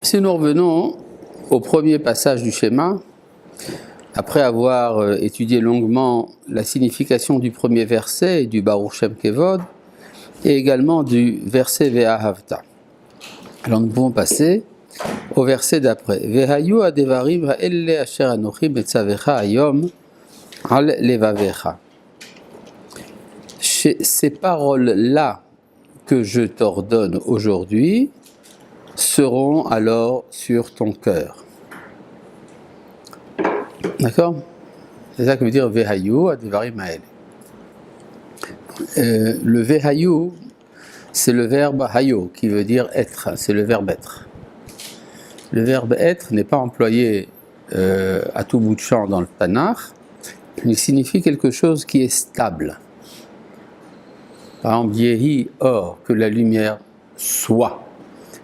Si nous revenons au premier passage du schéma, après avoir étudié longuement la signification du premier verset et du Baruch Shem Kevod, et également du verset Ve'ahavta. Alors nous pouvons passer au verset d'après. Ve'hayu adevarim ha'elle asher anochi metzavecha hayom al levavecha. Ces paroles-là que je t'ordonne aujourd'hui seront alors sur ton cœur. D'accord? C'est ça que veut dire Vehayu adevarim ha'elle. Le Vehayu, c'est le verbe hayo qui veut dire être, c'est le verbe être. Le verbe être n'est pas employé à tout bout de champ dans le Tanakh, il signifie quelque chose qui est stable. Par exemple, Yehi or, que la lumière soit.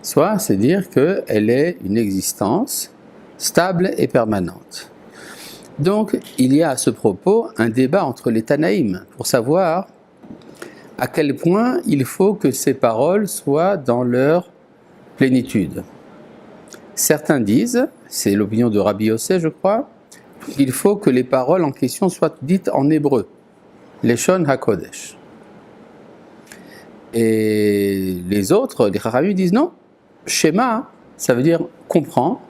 Soit, c'est dire qu'elle est une existence stable et permanente. Donc, il y a à ce propos un débat entre les Tanaïm pour savoir à quel point il faut que ces paroles soient dans leur plénitude. Certains disent, c'est l'opinion de Rabbi Yossé, je crois, il faut que les paroles en question soient dites en hébreu, Leshon HaKodesh. Et les autres, les Chachamim, disent non, Shema, ça veut dire comprends,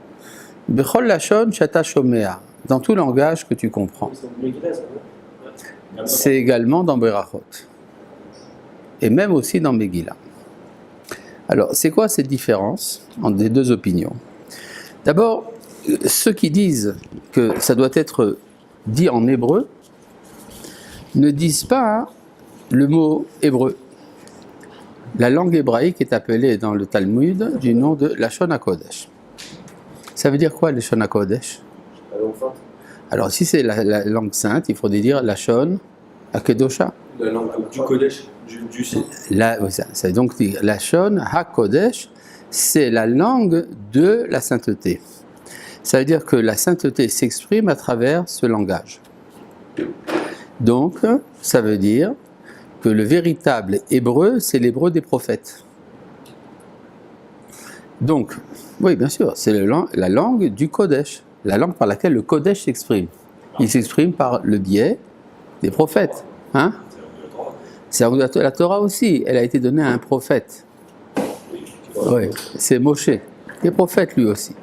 Bechol Lashon Shata Shomea, dans tout langage que tu comprends. C'est également dans Berachot. Et même aussi dans Megillah. Alors, c'est quoi cette différence entre les deux opinions? D'abord, ceux qui disent que ça doit être dit en hébreu ne disent pas le mot hébreu. La langue hébraïque est appelée dans le Talmud du nom de Lashon HaKodesh. Ça veut dire quoi, Lashon HaKodesh? Alors, si c'est la langue sainte, il faudrait dire Lashon HaKedosha. La langue du Kodesh, du sang. C'est donc Lashon HaKodesh, c'est la langue de la sainteté. Ça veut dire que la sainteté s'exprime à travers ce langage. Donc, ça veut dire que le véritable hébreu, c'est l'hébreu des prophètes. Donc, oui, bien sûr, c'est la langue du Kodesh, la langue par laquelle le Kodesh s'exprime. Il s'exprime par le biais des prophètes. Hein? C'est la Torah aussi, elle a été donnée à un prophète. Oui, c'est Moshe, le prophète lui aussi.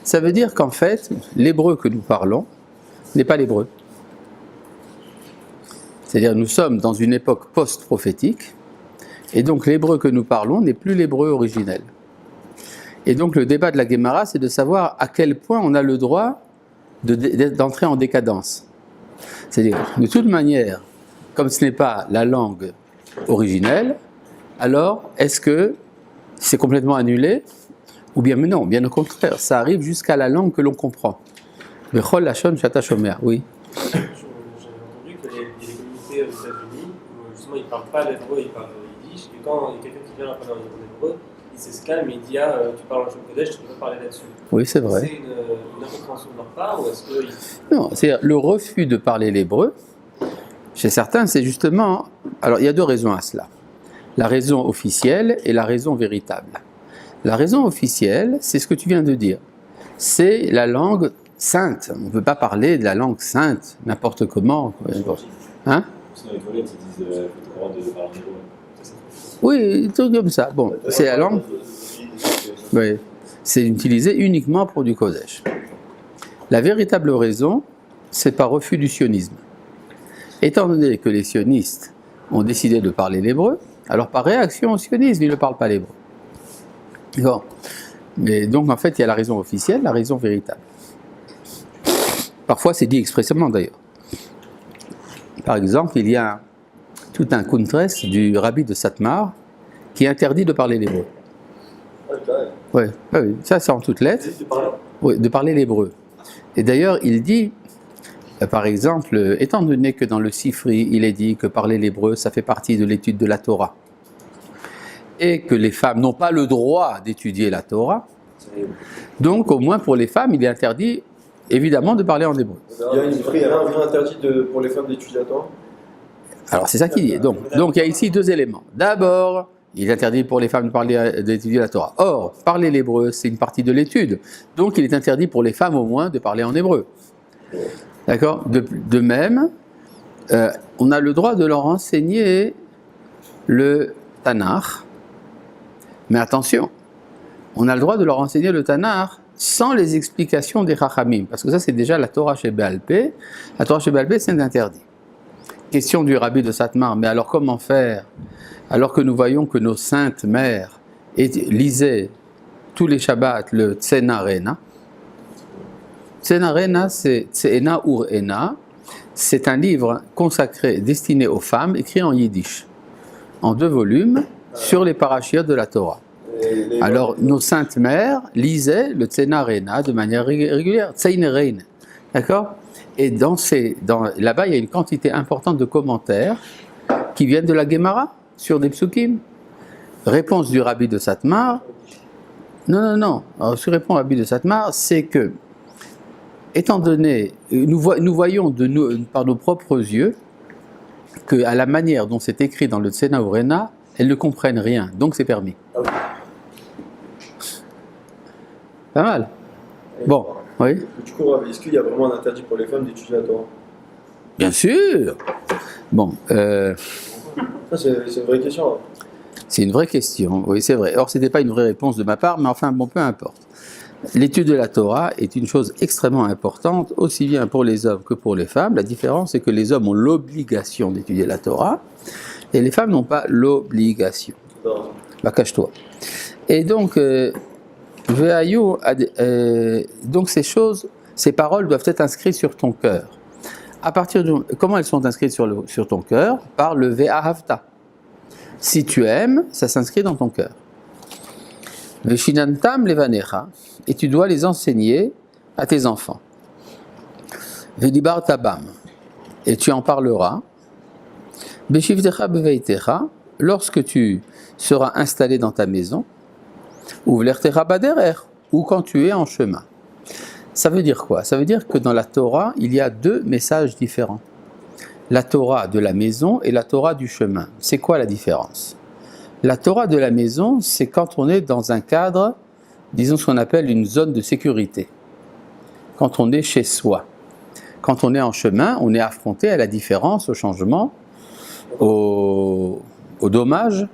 Ça veut dire qu'en fait, l'hébreu que nous parlons n'est pas l'hébreu. C'est-à-dire nous sommes dans une époque post-prophétique, et donc l'hébreu que nous parlons n'est plus l'hébreu originel. Et donc le débat de la Guémara, c'est de savoir à quel point on a le droit d'entrer en décadence. C'est-à-dire, de toute manière, comme ce n'est pas la langue originelle, alors est-ce que c'est complètement annulé? Ou bien, mais non, bien au contraire, ça arrive jusqu'à la langue que l'on comprend. Bechol Lashon Shata Shomea, oui. J'avais entendu qu'il y a des communautés aux États-Unis où justement ils ne parlent pas l'hébreu, ils parlent le yiddish, et quand il y a quelqu'un qui vient apprendre en hébreu, il s'escalme et il dit tu parles en Kodesh, tu peux pas parler là-dessus. Oui, c'est vrai. C'est une incompréhension de leur part ou est-ce que... Non, c'est-à-dire le refus de parler l'hébreu, chez certains, c'est justement... Alors, il y a deux raisons à cela. La raison officielle et la raison véritable. La raison officielle, c'est ce que tu viens de dire. C'est la langue sainte. On ne peut pas parler de la langue sainte, n'importe comment. Hein? Oui, tout comme ça. Bon, c'est la langue... Oui, c'est utilisé uniquement pour du Kodesh. La véritable raison, c'est par refus du sionisme. Étant donné que les sionistes ont décidé de parler l'hébreu, alors par réaction au sionisme, ils ne parlent pas l'hébreu. D'accord. Mais donc en fait, il y a la raison officielle, la raison véritable. Parfois, c'est dit expressément d'ailleurs. Par exemple, il y a tout un kuntres du rabbi de Satmar qui interdit de parler l'hébreu. Oui, ça c'est en toutes lettres. Oui, de parler l'hébreu. Et d'ailleurs, il dit, par exemple, étant donné que dans le Sifri, il est dit que parler l'hébreu, ça fait partie de l'étude de la Torah, et que les femmes n'ont pas le droit d'étudier la Torah, donc au moins pour les femmes, il est interdit, évidemment, de parler en hébreu. Il y a un vrai interdit pour les femmes d'étudier la Torah. Alors c'est ça qu'il dit. Donc il y a ici deux éléments. D'abord, Il est interdit pour les femmes de parler, d'étudier la Torah. Or, parler l'hébreu, c'est une partie de l'étude. Donc, il est interdit pour les femmes, au moins, de parler en hébreu. D'accord ? De même, on a le droit de leur enseigner le Tanakh. Mais attention, on a le droit de leur enseigner le Tanakh sans les explications des Chachamim. Parce que ça, c'est déjà la Torah chez Baal Pé. La Torah chez Baal Pé, c'est interdit. Question du rabbi de Satmar, mais alors comment faire ? Alors que nous voyons que nos saintes mères lisaient tous les Shabbats le Tsena Rena. Tsena Rena, c'est Tsena Ur Ena. C'est un livre consacré, destiné aux femmes, écrit en yiddish, en 2 volumes, sur les parachiotes de la Torah. Alors, nos saintes mères lisaient le Tsena Rena de manière régulière, Tseine Rein. D'accord ? Et là-bas, il y a une quantité importante de commentaires qui viennent de la Gemara sur des psukim. Réponse du rabbi de Satmar. Non. Alors, ce que répond le rabbi de Satmar, c'est que, étant donné, nous voyons par nos propres yeux qu'à la manière dont c'est écrit dans le Tsena Urena, elles ne comprennent rien, donc c'est permis. Pas mal. Bon, oui. Du coup, est-ce qu'il y a vraiment un interdit pour les femmes d'étudier la Torah ? Bien sûr. Bon. Ça, c'est une vraie question. C'est une vraie question, oui, c'est vrai. Or, ce n'était pas une vraie réponse de ma part, mais enfin, bon, peu importe. L'étude de la Torah est une chose extrêmement importante, aussi bien pour les hommes que pour les femmes. La différence, c'est que les hommes ont l'obligation d'étudier la Torah, et les femmes n'ont pas l'obligation. Bah, cache-toi. Et donc, donc ces paroles doivent être inscrites sur ton cœur. Comment elles sont inscrites sur ton cœur ? Par le Ve'ahavta. Si tu aimes, ça s'inscrit dans ton cœur. Veshinantam levanecha, et tu dois les enseigner à tes enfants. Vedibar tabam, et tu en parleras. Beshivtecha beveitecha, lorsque tu seras installé dans ta maison. Ou vlertecha baderer, ou quand tu es en chemin. Ça veut dire quoi ? Ça veut dire que dans la Torah, il y a 2 messages différents. La Torah de la maison et la Torah du chemin. C'est quoi la différence ? La Torah de la maison, c'est quand on est dans un cadre, disons ce qu'on appelle une zone de sécurité. Quand on est chez soi. Quand on est en chemin, on est affronté à la différence, au changement, au dommage.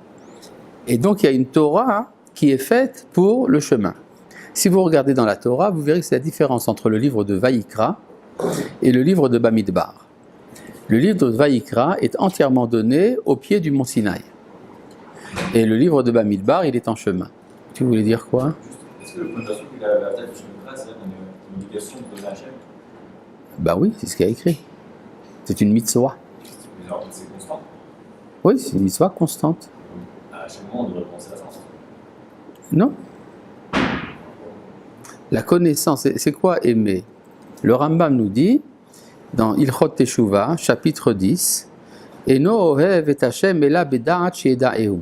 Et donc il y a une Torah qui est faite pour le chemin. Si vous regardez dans la Torah, vous verrez que c'est la différence entre le livre de Vaïkra et le livre de Bamidbar. Le livre de Vaïkra est entièrement donné au pied du mont Sinaï. Et le livre de Bamidbar, il est en chemin. Tu voulais dire quoi ? Est-ce que le connotation qu'il a la tête de Shemitra, c'est une obligation de donner Hachem ? Bah oui, c'est ce qu'il y a écrit. C'est une mitzvah. Mais alors, c'est constant. Oui, c'est une mitzvah constante. À chaque moment, on devrait penser à ça. Non. La connaissance, c'est quoi aimer ? Le Rambam nous dit, dans Ilchot Teshuvah, chapitre 10, Eno ohev et Hashem ela beda'at she'eda'ehu.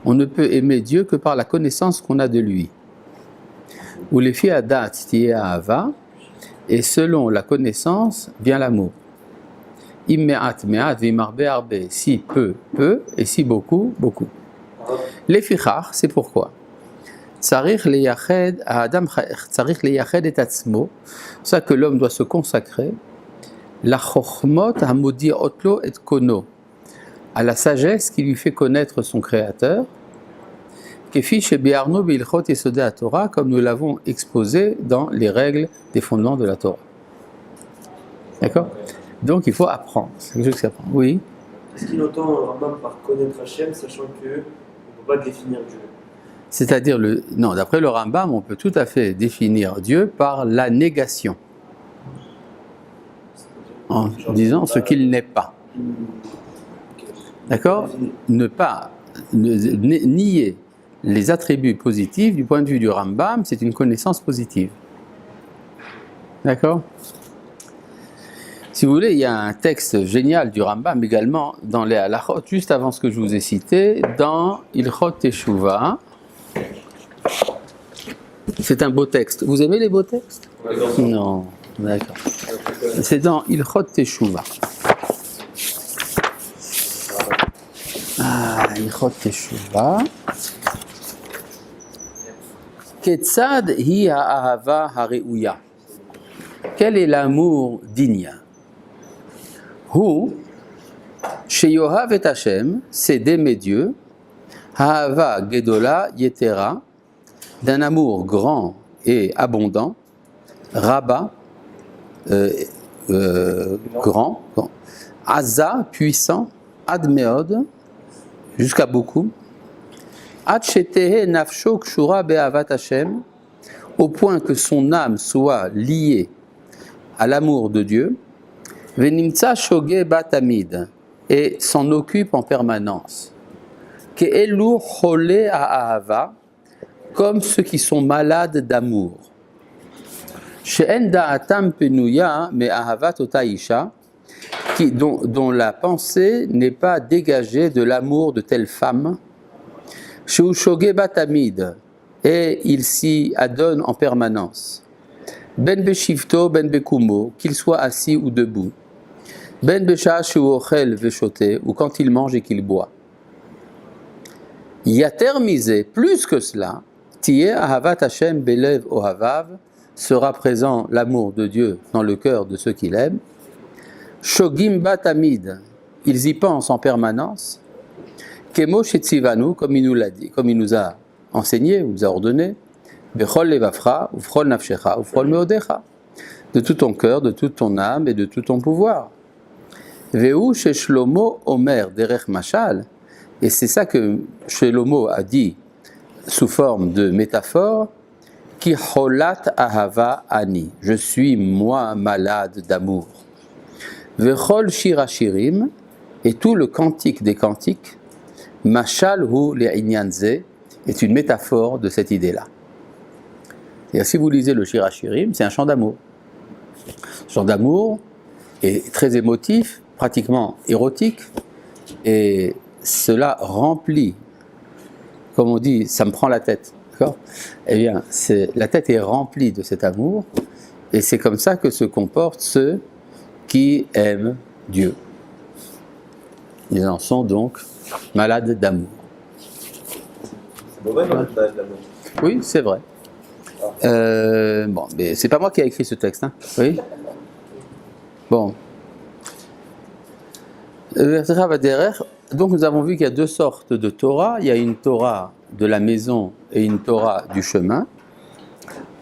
On ne peut aimer Dieu que par la connaissance qu'on a de lui. Ou les filles adat tiye ahava, et selon la connaissance vient l'amour. Im me'at me'at v'im arbe, si peu, peu, et si beaucoup, beaucoup. Les fichach, c'est pourquoi. Tzarich leyached et atzmo, c'est ça que l'homme doit se consacrer. La chokhmot hamodiot lo et kono, à la sagesse qui lui fait connaître son Créateur. Kefi shebiarno beilchot yesodei haTorah, comme nous l'avons exposé dans les règles des fondements de la Torah. D'accord ? Donc il faut apprendre. C'est quelque chose qui apprend. Oui. Est-ce qu'il entend Rambam par connaître Hachem, sachant qu'on ne peut pas définir Dieu ? C'est-à-dire, non, d'après le Rambam, on peut tout à fait définir Dieu par la négation. En disant ce qu'il n'est pas. D'accord ? Nier les attributs positifs, du point de vue du Rambam, c'est une connaissance positive. D'accord ? Si vous voulez, il y a un texte génial du Rambam également dans les halachot, juste avant ce que je vous ai cité, dans Ilchot Teshuvah. C'est un beau texte. Vous aimez les beaux textes ? Non, d'accord. C'est dans Ilchot Teshuvah. Ah, הלכות תשובה. כיצד היא האהבה הראויה? Quel est l'amour digne? הוא שיאהב את השם, c'est d'aimer Dieu, האהבה גדולה יתרה, d'un amour grand et abondant, Rabba, grand, Aza, puissant, Ad meod, jusqu'à beaucoup, Ad shetehe nafsho kshura be'avat Hashem, au point que son âme soit liée à l'amour de Dieu, Venimtsa shoge batamid, et s'en occupe en permanence, Ke'elu chole ha'ahava, comme ceux qui sont malades d'amour. She'en da'atam penuya me'ahavat ota isha, dont la pensée n'est pas dégagée de l'amour de telle femme. She'u shoge batamid, et il s'y adonne en permanence. Ben beshivto, ben bekumo, qu'il soit assis ou debout. Ben besha she'u ochel veshote, ou quand il mange et qu'il boit. Yater misé, plus que cela, Tiye ahavat Hashem belev ohavav, sera présent l'amour de Dieu dans le cœur de ceux qui l'aiment. Shogim batamid, ils y pensent en permanence. Kemo shetzivanu, comme il nous l'a dit, comme il nous a enseigné, ou nous a ordonné. Bechol levafra, ufrol nafshecha, ufrol meodecha, de tout ton cœur, de toute ton âme et de tout ton pouvoir. Veu sheshlomo omer derech mashal, et c'est ça que Shlomo a dit sous forme de métaphore, Ki cholat ahava ani, je suis moi malade d'amour. Vechol shir hashirim, et tout le cantique des cantiques, mashal hu le'inyanze, est une métaphore de cette idée-là. C'est-à-dire, si vous lisez le shir hashirim, c'est un chant d'amour. Le chant d'amour est très émotif, pratiquement érotique, et cela remplit, comme on dit, ça me prend la tête, d'accord ? Eh bien, la tête est remplie de cet amour, et c'est comme ça que se comportent ceux qui aiment Dieu. Ils en sont donc malades d'amour. C'est mauvais, malade d'amour. Oui, c'est vrai. Bon, mais c'est pas moi qui ai écrit ce texte, hein ? Oui. Bon. Donc nous avons vu qu'il y a deux sortes de Torah. Il y a une Torah de la maison et une Torah du chemin.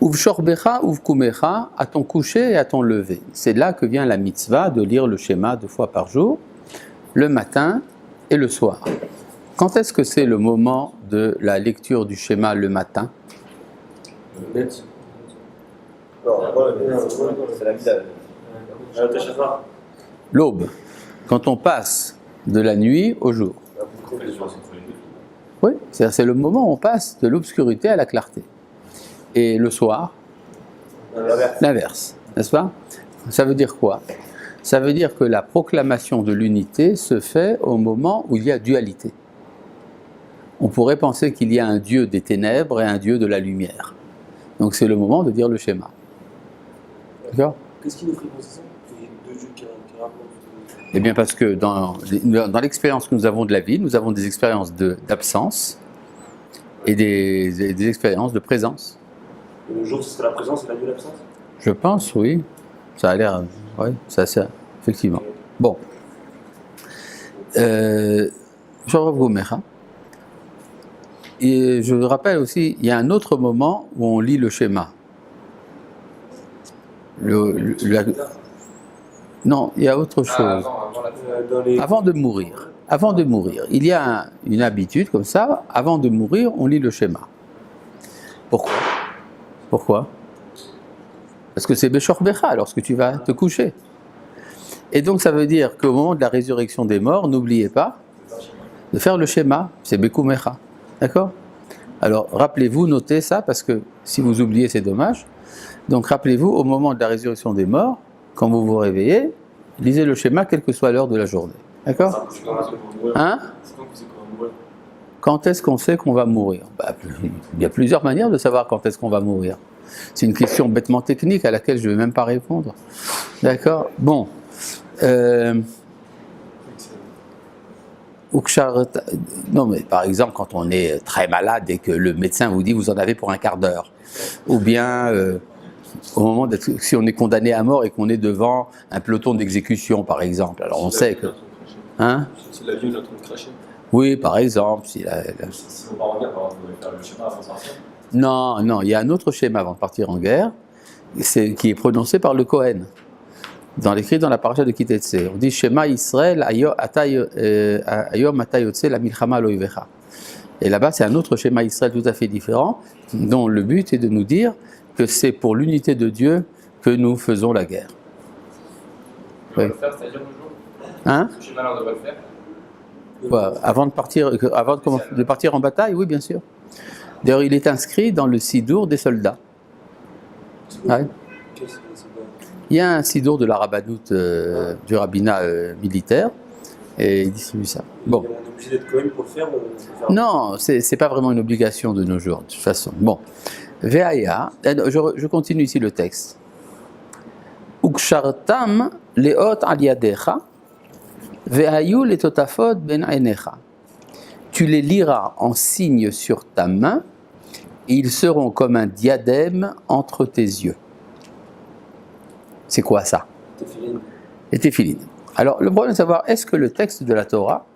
Uvshorbecha, uvkumecha, à ton coucher et à ton lever. C'est là que vient la mitzvah de lire le schéma 2 fois par jour, le matin et le soir. Quand est-ce que c'est le moment de la lecture du schéma le matin ? C'est la vie. L'aube. Quand on passe de la nuit au jour. Oui, c'est le moment où on passe de l'obscurité à la clarté. Et le soir, l'inverse, n'est-ce pas ? Ça veut dire quoi ? Ça veut dire que la proclamation de l'unité se fait au moment où il y a dualité. On pourrait penser qu'il y a un Dieu des ténèbres et un Dieu de la lumière. Donc c'est le moment de dire le schéma. D'accord ? Qu'est-ce qui nous fait penser ça ? Deux dieux qui rapportent. Eh bien parce que dans l'expérience que nous avons de la vie, nous avons des expériences d'absence et des expériences de présence. Et le jour, c'est la présence et la nuit, l'absence ? Je pense, oui. Ça a l'air... Oui, ça, effectivement. Bon. Je reviens. Et je vous rappelle aussi, il y a un autre moment où on lit le schéma. Non, il y a autre chose. Avant de mourir. Avant de mourir. Il y a une habitude comme ça, avant de mourir, on lit le schéma. Pourquoi ? Parce que c'est Beshor Becha, lorsque tu vas te coucher. Et donc ça veut dire qu'au moment de la résurrection des morts, n'oubliez pas de faire le schéma, c'est Bekumecha. D'accord ? Alors rappelez-vous, notez ça, parce que si vous oubliez, c'est dommage. Donc rappelez-vous, au moment de la résurrection des morts, quand vous vous réveillez, lisez le schéma, quelle que soit l'heure de la journée. D'accord ? Hein ? Quand est-ce qu'on sait qu'on va mourir ? Il y a plusieurs manières de savoir quand est-ce qu'on va mourir. C'est une question bêtement technique à laquelle je ne vais même pas répondre. D'accord ? Bon. Non, mais par exemple, quand on est très malade et que le médecin vous dit vous en avez pour un quart d'heure, ou bien au moment d'être, si on est condamné à mort et qu'on est devant un peloton d'exécution, par exemple, alors on sait que, hein, Si l'avion est en train de cracher. oui, par exemple, Si vos parents regardent, par exemple, vous pouvez faire le schéma avant de partir. non, il y a un autre schéma avant de partir en guerre, qui est prononcé par le Cohen. L'écrit dans la paracha de Kitetse, on dit Shema Israël ayom atayotse la milchama loivecha. Et là-bas, c'est un autre schéma Israël tout à fait différent, dont le but est de nous dire que c'est pour l'unité de Dieu que nous faisons la guerre. On doit le faire, c'est-à-dire le jour. Hein? Ce schéma-là, on doit le faire. Avant de partir en bataille, oui, bien sûr. D'ailleurs, il est inscrit dans le sidour des soldats. Ouais. Qu'est-ce que c'est bon. Il y a un sidour de la rabbanoute du rabbinat militaire et il distribue ça. Bon. On est obligé d'être Cohen pour le faire. Non, c'est pas vraiment une obligation de nos jours, de toute façon. Bon. Ve'aya, je continue ici le texte. Ukshartam leot al yadecha ve'ayu letotafot ben einecha. Tu les liras en signe sur ta main et ils seront comme un diadème entre tes yeux. C'est quoi ça? Les téphilines. Alors, le problème est de savoir, est-ce que le texte de la Torah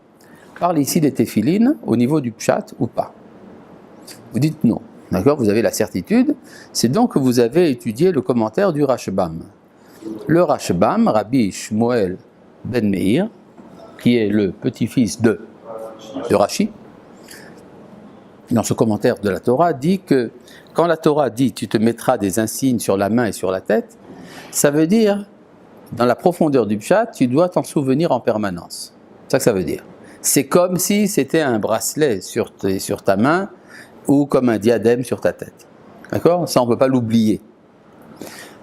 parle ici des téphilines au niveau du pshat ou pas? Vous dites non. D'accord? Vous avez la certitude. C'est donc que vous avez étudié le commentaire du Rashbam. Le Rashbam, Rabbi Shmuel ben Meir, qui est le petit-fils de Rashi, dans ce commentaire de la Torah, dit que quand la Torah dit tu te mettras des insignes sur la main et sur la tête, ça veut dire, dans la profondeur du pshat, tu dois t'en souvenir en permanence. C'est ça que ça veut dire. C'est comme si c'était un bracelet sur ta main ou comme un diadème sur ta tête. D'accord? Ça, on ne peut pas l'oublier.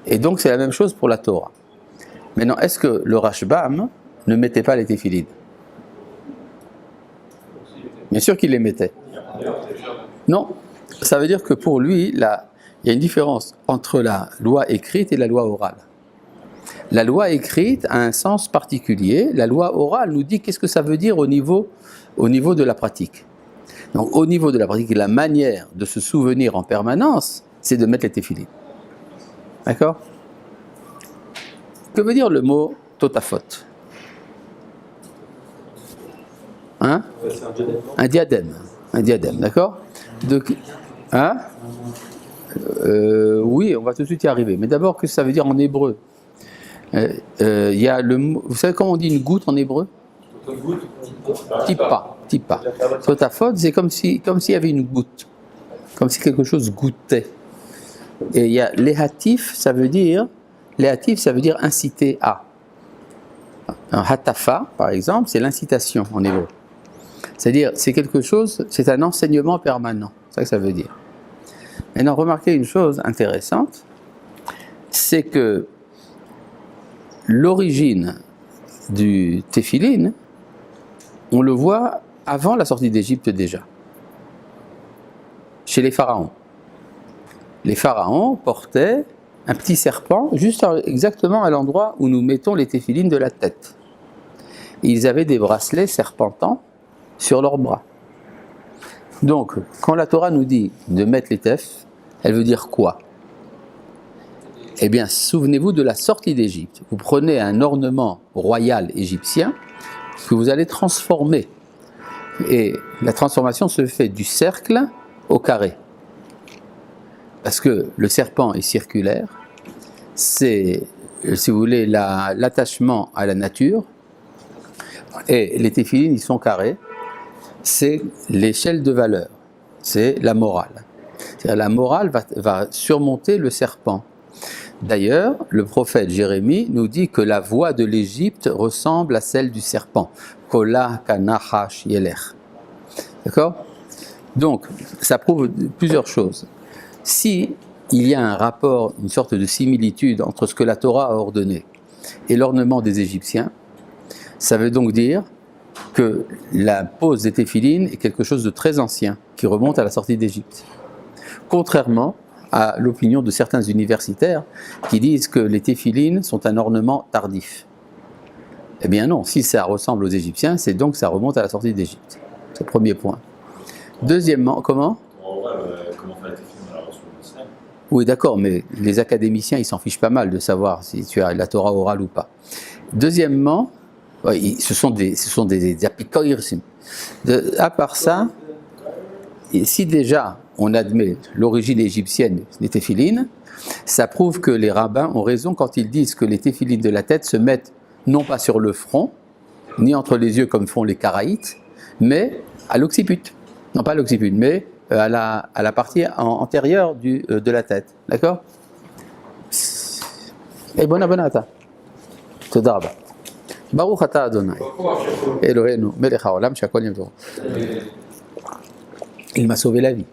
Et donc, c'est la même chose pour la Torah. Maintenant, est-ce que le Rashbam ne mettait pas les téphilines? Bien sûr qu'il les mettait. Non, ça veut dire que pour lui, il y a une différence entre la loi écrite et la loi orale. La loi écrite a un sens particulier, la loi orale nous dit qu'est-ce que ça veut dire au niveau de la pratique. Donc au niveau de la pratique, la manière de se souvenir en permanence, c'est de mettre les téphilines. D'accord? Que veut dire le mot totafot? Hein? Un diadème. Un diadème, d'accord? Hein? Oui, on va tout de suite y arriver. Mais d'abord, qu'est-ce que ça veut dire en hébreu? Il y a le mot, vous savez comment on dit une goutte en hébreu? Tipa. Totafot, c'est comme s'il y avait une goutte, comme si quelque chose goûtait. Et il y a léhatif, ça veut dire inciter à. Un hatafa, par exemple, c'est l'incitation en hébreu. C'est-à-dire, c'est quelque chose, c'est un enseignement permanent. C'est ça que ça veut dire. Maintenant, remarquez une chose intéressante, c'est que l'origine du téphilin, on le voit avant la sortie d'Égypte déjà, chez les pharaons. Les pharaons portaient un petit serpent juste exactement à l'endroit où nous mettons les téphilines de la tête. Ils avaient des bracelets serpentants sur leurs bras. Donc, quand la Torah nous dit de mettre les tefs, elle veut dire quoi? Eh bien, souvenez-vous de la sortie d'Égypte. Vous prenez un ornement royal égyptien que vous allez transformer. Et la transformation se fait du cercle au carré. Parce que le serpent est circulaire, c'est, si vous voulez, l'attachement à la nature, et les téphilines, ils sont carrés, c'est l'échelle de valeur, c'est la morale. C'est-à-dire la morale va surmonter le serpent. D'ailleurs, le prophète Jérémie nous dit que la voix de l'Égypte ressemble à celle du serpent. Kola kanahash yelech. D'accord? Donc, ça prouve plusieurs choses. Si il y a un rapport, une sorte de similitude entre ce que la Torah a ordonné et l'ornement des Égyptiens, ça veut donc dire que la pose des téphilines est quelque chose de très ancien, qui remonte à la sortie d'Égypte. Contrairement à l'opinion de certains universitaires qui disent que les téphilines sont un ornement tardif. Eh bien non, si ça ressemble aux Égyptiens, c'est donc que ça remonte à la sortie d'Égypte. C'est le premier point. Deuxièmement, comment? On voit comment faire les téfilines dans la reçue du Sinaï. Oui, d'accord, mais les académiciens, ils s'en fichent pas mal de savoir si tu as la Torah orale ou pas. Deuxièmement, oui, ce sont des apikoïrsim. À part ça, si déjà on admet l'origine égyptienne des téphilines, ça prouve que les rabbins ont raison quand ils disent que les téphilines de la tête se mettent non pas sur le front, ni entre les yeux comme font les Karaïtes, mais à l'occiput. Non pas à l'occiput, mais à la partie antérieure de la tête. D'accord? Et bonne abonata. Toda rabba. Baruch ata Adonai. Eloheinu melech haolam shakol yom tov. Il m'a sauvé la vie.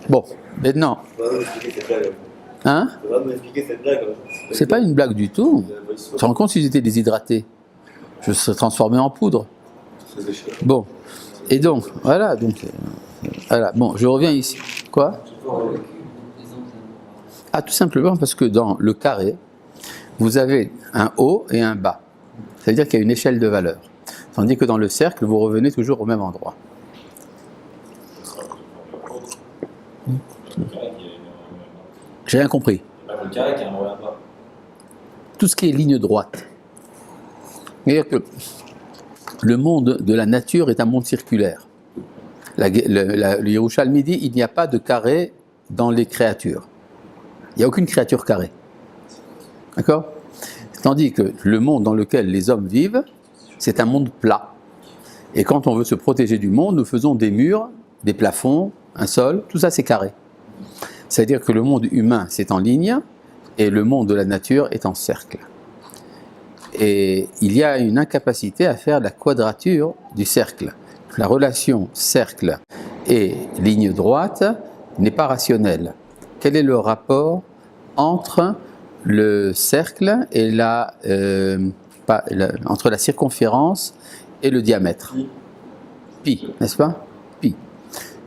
Bon, maintenant. Tu vas nous expliquer cette blague. Hein? Tu vas nous expliquer cette blague. C'est pas une blague du tout. Tu te rends compte si j'étais déshydraté? Je serais transformé en poudre. Bon. Et donc, voilà. Voilà. Bon, je reviens ici. Quoi? Ah, tout simplement parce que dans le carré, vous avez un haut et un bas. Ça veut dire qu'il y a une échelle de valeur. Tandis que dans le cercle, vous revenez toujours au même endroit. J'ai rien compris. Le carré qui a un revers bas. Tout ce qui est ligne droite. C'est-à-dire que le monde de la nature est un monde circulaire. Le Yerushalmi dit il n'y a pas de carré dans les créatures. Il n'y a aucune créature carrée. D'accord? Tandis que le monde dans lequel les hommes vivent, c'est un monde plat. Et quand on veut se protéger du monde, nous faisons des murs, des plafonds, un sol, tout ça c'est carré. C'est-à-dire que le monde humain c'est en ligne et le monde de la nature est en cercle. Et il y a une incapacité à faire la quadrature du cercle. La relation cercle et ligne droite n'est pas rationnelle. Quel est le rapport entre le cercle et entre la circonférence et le diamètre? Pi, n'est-ce pas? Pi.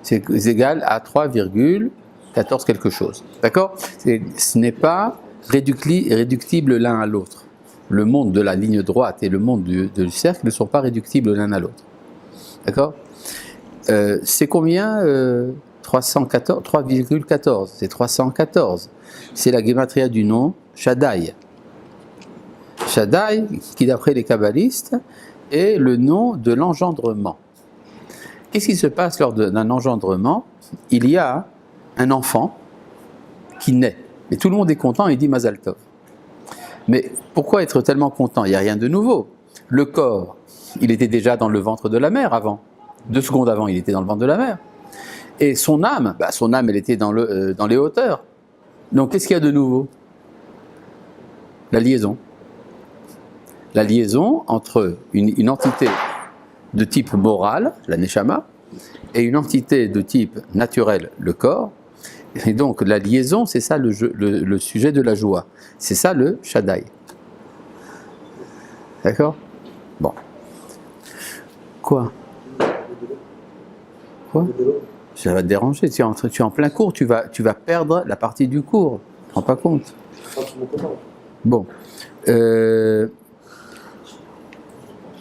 C'est égal à 3,14 quelque chose. D'accord? Ce n'est pas réductible l'un à l'autre. Le monde de la ligne droite et le monde du cercle ne sont pas réductibles l'un à l'autre. D'accord? C'est combien 3,14. C'est 314. C'est la gématria du nom Shaddai. Shaddai, qui d'après les kabbalistes, est le nom de l'engendrement. Qu'est-ce qui se passe lors d'un engendrement? Il y a un enfant qui naît. Et tout le monde est content et dit Mazal Tov. Mais pourquoi être tellement content? Il n'y a rien de nouveau. Le corps, il était déjà dans le ventre de la mère avant. 2 secondes avant, il était dans le ventre de la mère. Et son âme, elle était dans les hauteurs. Donc qu'est-ce qu'il y a de nouveau? La liaison. La liaison entre une entité de type moral, la neshama, et une entité de type naturel, le corps. Et donc la liaison, c'est ça le sujet de la joie. C'est ça le Shaddai. D'accord? Bon. Quoi? Quoi? Ça va te déranger, tu es en plein cours, tu vas perdre la partie du cours. Tu ne te rends pas compte? Bon.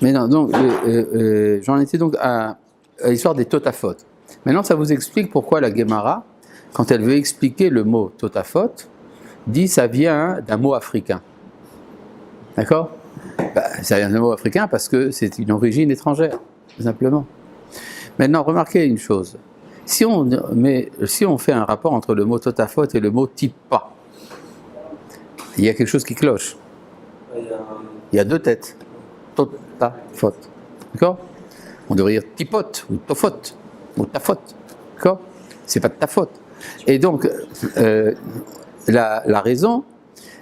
Mais non, donc, j'en étais donc à l'histoire des Totafot. Maintenant, ça vous explique pourquoi la Gemara, quand elle veut expliquer le mot Totafot, dit ça vient d'un mot africain. D'accord? Ça vient d'un mot africain parce que c'est une origine étrangère, tout simplement. Maintenant, remarquez une chose. Si on fait un rapport entre le mot Totafot et le mot Tippa, il y a quelque chose qui cloche. Il y a 2 têtes. Totafot. D'accord? On devrait dire Tipot ou Tofot ou Tafot. D'accord? C'est pas de ta faute. Et donc, la raison,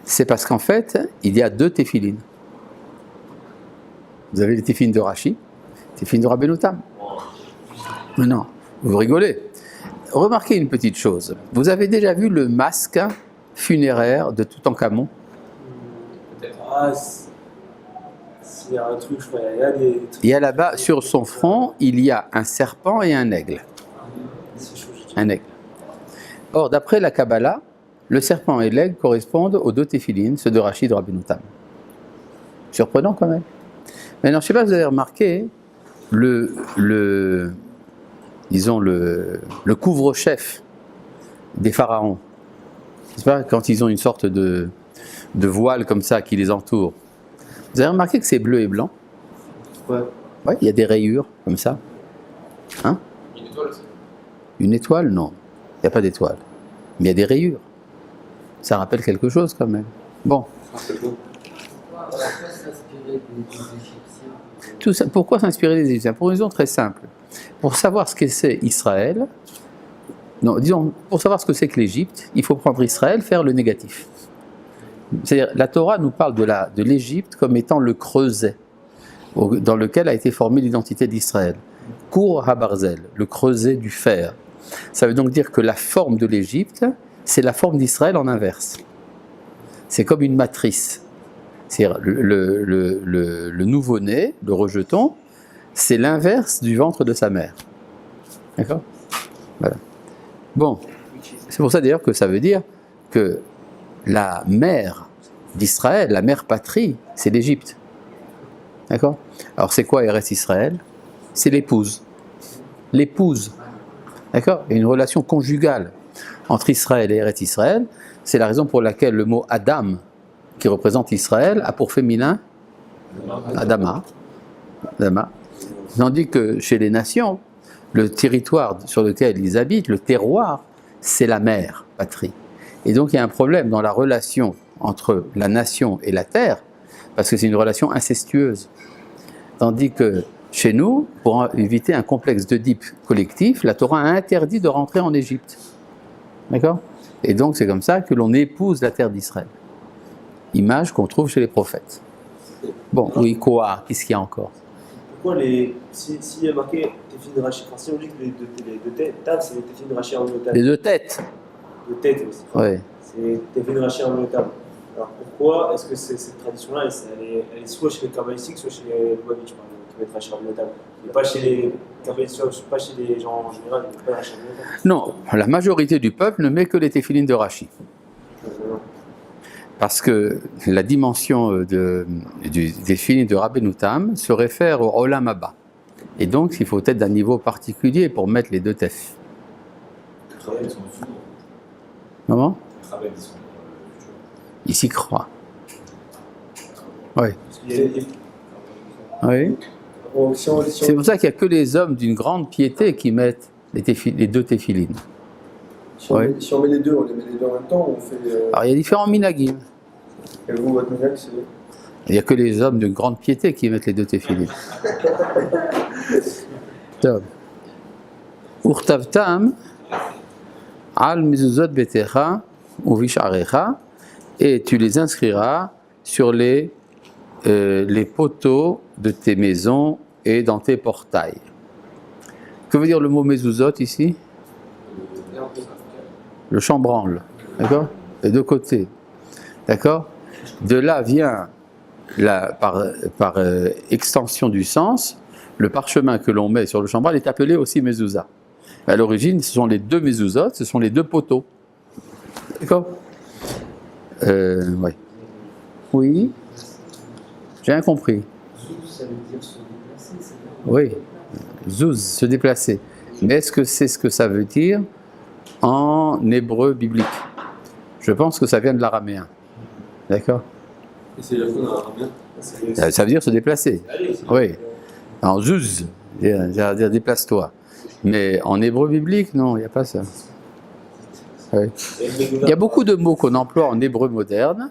c'est parce qu'en fait, il y a 2 téphilines. Vous avez les téphilines de Rashi, les téphilines de Rabbeinu Tam. Mais non, vous rigolez. Remarquez une petite chose. Vous avez déjà vu le masque funéraire de Toutankhamon? Ah, s'il y a un truc, je crois, il y a des trucs. Il y a là-bas, sur son front, il y a un serpent et un aigle. Un aigle. Or, d'après la Kabbalah, le serpent et l'aigle correspondent aux 2 téphilines, ceux de Rashi et de Rabbeinu Tam. Surprenant quand même. Maintenant, je ne sais pas si vous avez remarqué, disons le couvre-chef des pharaons. C'est pas quand ils ont une sorte de voile comme ça qui les entoure. Vous avez remarqué que c'est bleu et blanc? Ouais. Ouais, il y a des rayures comme ça. Hein? Une étoile aussi. Une étoile? Non. Il n'y a pas d'étoile. Mais il y a des rayures. Ça rappelle quelque chose quand même. Bon. Tout ça, pourquoi s'inspirer des Égyptiens? Pour une raison très simple. Pour savoir ce que c'est Israël, non, disons, pour savoir ce que c'est que l'Égypte, il faut prendre Israël, faire le négatif. C'est-à-dire, la Torah nous parle de l'Égypte comme étant le creuset dans lequel a été formée l'identité d'Israël. Kour HaBarzel, le creuset du fer. Ça veut donc dire que la forme de l'Égypte, c'est la forme d'Israël en inverse. C'est comme une matrice. C'est-à-dire le nouveau-né, le rejeton, c'est l'inverse du ventre de sa mère. D'accord? Voilà. Bon, c'est pour ça d'ailleurs que ça veut dire que la mère d'Israël, la mère patrie, c'est l'Égypte. D'accord? Alors c'est quoi Eretz Israël? C'est l'épouse. L'épouse. D'accord? Il y a une relation conjugale entre Israël et Eretz Israël. C'est la raison pour laquelle le mot Adam, qui représente Israël, a pour féminin Adama. Adama. Tandis que chez les nations, le territoire sur lequel ils habitent, le terroir, c'est la mère patrie. Et donc il y a un problème dans la relation entre la nation et la terre, parce que c'est une relation incestueuse. Tandis que chez nous, pour éviter un complexe d'Oedipe collectif, la Torah a interdit de rentrer en Égypte. D'accord? Et donc c'est comme ça que l'on épouse la terre d'Israël. Image qu'on trouve chez les prophètes. Bon, oui, quoi? Qu'est-ce qu'il y a encore? Pourquoi s'il y a marqué Téphine de Rachid, si on dit que les deux têtes, c'est les Téphine de Rachid en bleu Les deux têtes. Deux têtes aussi. Oui. C'est Téphine de Rachid en bleu table. Alors pourquoi est-ce que cette tradition-là, elle est soit chez les kabbalistiques, soit chez les Lubavitch, qui mettent Rachid en bleu table, et pas chez les kabbalistiques, pas chez les gens en général, ils mettent pas Rachid en bleu table. Non, la majorité du peuple ne met que les téphilines de Rachi. Parce que la dimension des téphilines de Rabbeinu Tam se réfère au Olam Haba. Et donc, il faut être d'un niveau particulier pour mettre les deux tef. Les travailleurs, ils sont au-dessus. Comment? Les travailleurs, ils sont Ils s'y croient. Oui. Oui. C'est pour ça qu'il n'y a que les hommes d'une grande piété qui mettent les deux téphilines. Si on met les deux, on les met les deux en même temps, on fait. Alors il y a différents minagim. Et vous, votre minag, c'est. Il n'y a que les hommes de grande piété qui mettent les deux téphilines. Urtavtam al mezuzot betecha uvisharecha, et tu les inscriras sur les poteaux de tes maisons et dans tes portails. Que veut dire le mot mezuzot ici? Le chambranle, d'accord? Les deux côtés, d'accord? De là vient, par extension du sens, le parchemin que l'on met sur le chambranle est appelé aussi mezouza. À l'origine, ce sont les deux mezuzot, ce sont les deux poteaux, d'accord? Ouais. Oui, j'ai rien compris. Zouz, ça veut dire se déplacer, c'est ça? Oui, zouz, se déplacer. Mais est-ce que c'est ce que ça veut dire en hébreu biblique? Je pense que ça vient de l'araméen. D'accord? Et c'est la faune araméen. Ça veut dire se déplacer. Oui. En zouz, ça veut dire déplace-toi. Mais en hébreu biblique, non, il n'y a pas ça. Oui. Il y a beaucoup de mots qu'on emploie en hébreu moderne,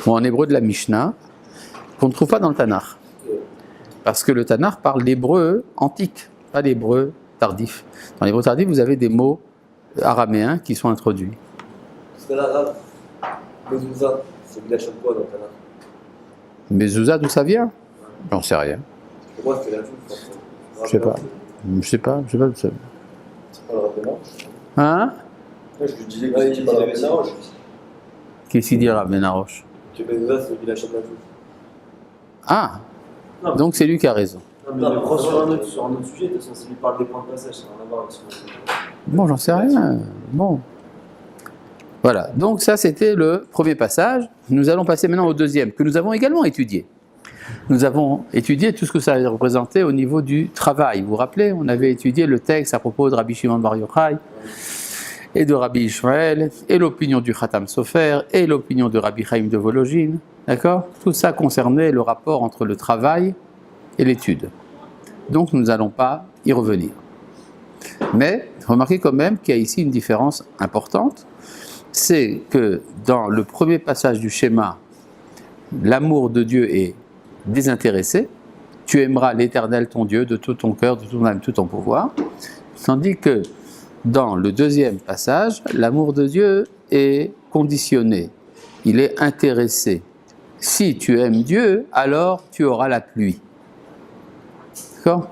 ou en hébreu de la Mishnah, qu'on ne trouve pas dans le Tanakh. Parce que le Tanakh parle l'hébreu antique, pas l'hébreu tardif. Dans l'hébreu tardif, vous avez des mots araméens qui sont introduits. Parce que là, Mezouza, c'est village de quoi dans le Tanakh? Mezouza, d'où ça vient? J'en sais rien. Pour moi, c'est la chose. Je sais pas. Je sais pas d'où ça vient. C'est pas le rappel. Hein? Je lui disais que Ouais, c'était il pas le dit rappel. Benaroche. Qu'est-ce qu'il dira, Benaroche? Que Mezouza, c'est le village de la chose. Ah! Non. Donc c'est lui qui a raison. Non, mais il le prend sur un autre sujet, de toute façon, s'il lui parle des points de passage, ça n'a rien à voir avec ce qu'on. Bon, j'en sais rien. Bon. Voilà. Donc ça, c'était le premier passage. Nous allons passer maintenant au deuxième, que nous avons également étudié. nous avons étudié tout ce que ça représentait au niveau du travail. Vous vous rappelez, on avait étudié le texte à propos de Rabbi Shimon Bar Yochai et de Rabbi Ishmael, et l'opinion du Khatam Sofer, et l'opinion de Rabbi Chaim de Volojine. D'accord? Tout ça concernait le rapport entre le travail et l'étude. Donc nous n'allons pas y revenir. Mais remarquez quand même qu'il y a ici une différence importante. C'est que dans le premier passage du schéma, l'amour de Dieu est désintéressé. Tu aimeras l'Éternel ton Dieu de tout ton cœur, de toute ton âme, de tout ton pouvoir. Tandis que dans le deuxième passage, l'amour de Dieu est conditionné. Il est intéressé. Si tu aimes Dieu, alors tu auras la pluie. D'accord?